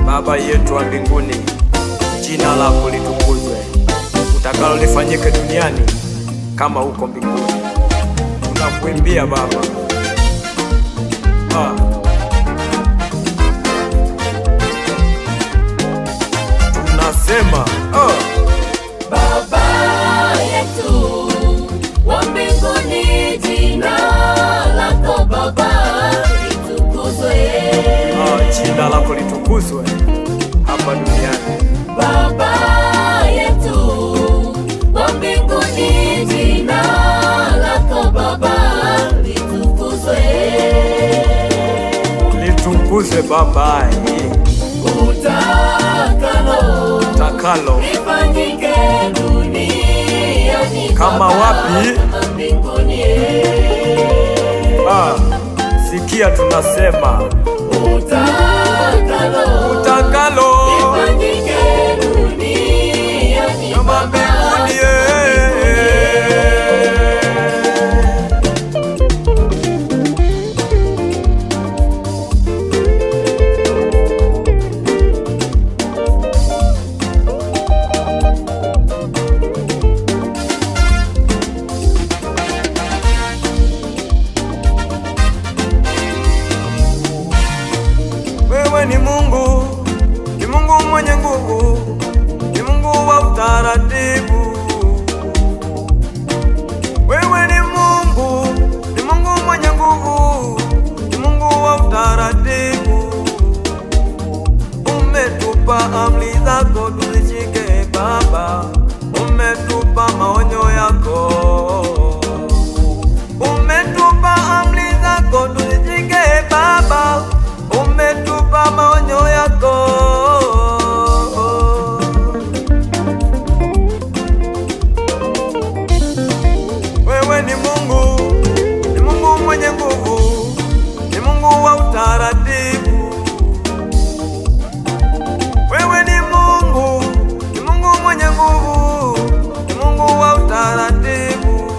Baba yetu wa mbinguni, jina lako litukuzwe, utakalo lifanyike duniani kama huko mbinguni. Tunakuimbia Baba. Tunasema Baba yetu wa mbinguni, jina lako Baba litukuzwe. Jina lako litukuzwe hapa duniani. Baba yetu wa mbinguni, jina lako Baba litukuzwe. Litukuzwe Baba, utakalo lifanyike duniani kama wapi? Mbinguni. Sikia tunasema utakalo lifanyike duniani kama mbinguni. Wewe ni Mungu, ni Mungu mwenye nguvu, ni Mungu wa utaratibu. Wewe ni Mungu, ni Mungu mwenye nguvu, ni Mungu wa utaratibu. Umetupa amri zako tuzishike Baba, umetupa maonyo yako. Umetupa amri zako tuzishike Baba, umetupa maonyo yako. Wewe ni Mungu, ni Mungu mwenye nguvu, ni Mungu wa utaratibu. Wewe ni Mungu, ni Mungu mwenye nguvu, ni Mungu wa utaratibu.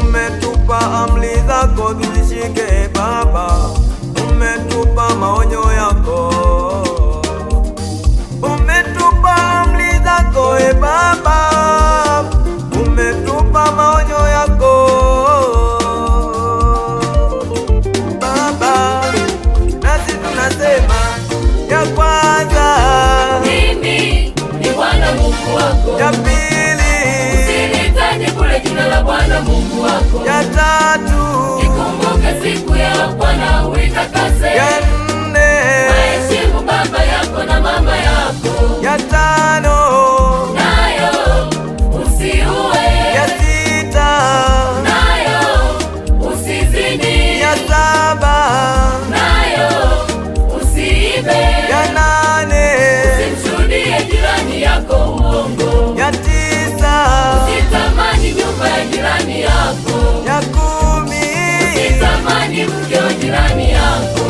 Umetupa amri zako tuzishike Baba, umetupa maonyo yako. Umetupa amri zako Baba, umetupa maonyo yako Baba. Nasi tunasema ya kwanza, mimi ni Bwana Mungu wako. ya pili, usilitaje kule jina la Bwana Mungu wako. ya tatu, ikumbuke siku ya Bwana uitakase. ya nne, waheshimu baba yako na mama yako. ya tano, nayo usiue. ya sita, nayo usizini. ya saba, nayo usiibe. ya nane, usimshuhudie jirani yako uongo. ya tisa, usitamani nyumba ya jirani yako. ya kumi, usitamani mke wa jirani yako.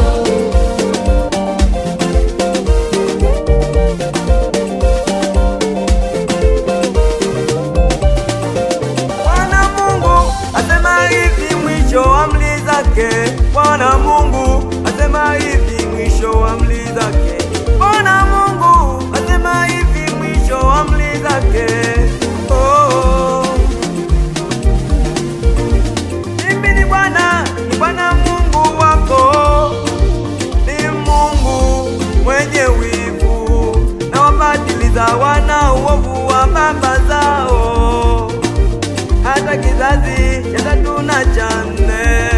Bwana Mungu asema hivi mwisho wa amri zake. Bwana Mungu asema hivi mwisho wa amri zake. Bwana Mungu asema hivi mwisho wa amri zake. Mimi ni Bwana Mungu wako, ni Mungu mwenye wivu, na wabadiliza wana uovu wa baba zao, hata kizazi cha tatu na cha nne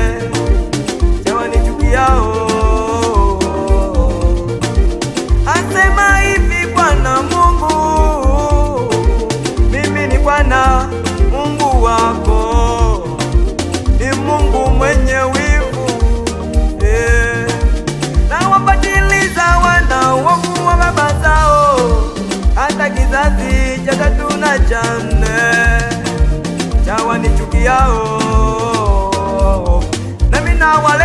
cha wanichukiao. Asema hivi Bwana Mungu, mimi ni Bwana Mungu wako, ni Mungu mwenye wivu, na wabadiliza wana uovu wa baba zao, hata kizazi cha tatu na cha nne cha wanichukiao. Nami nawale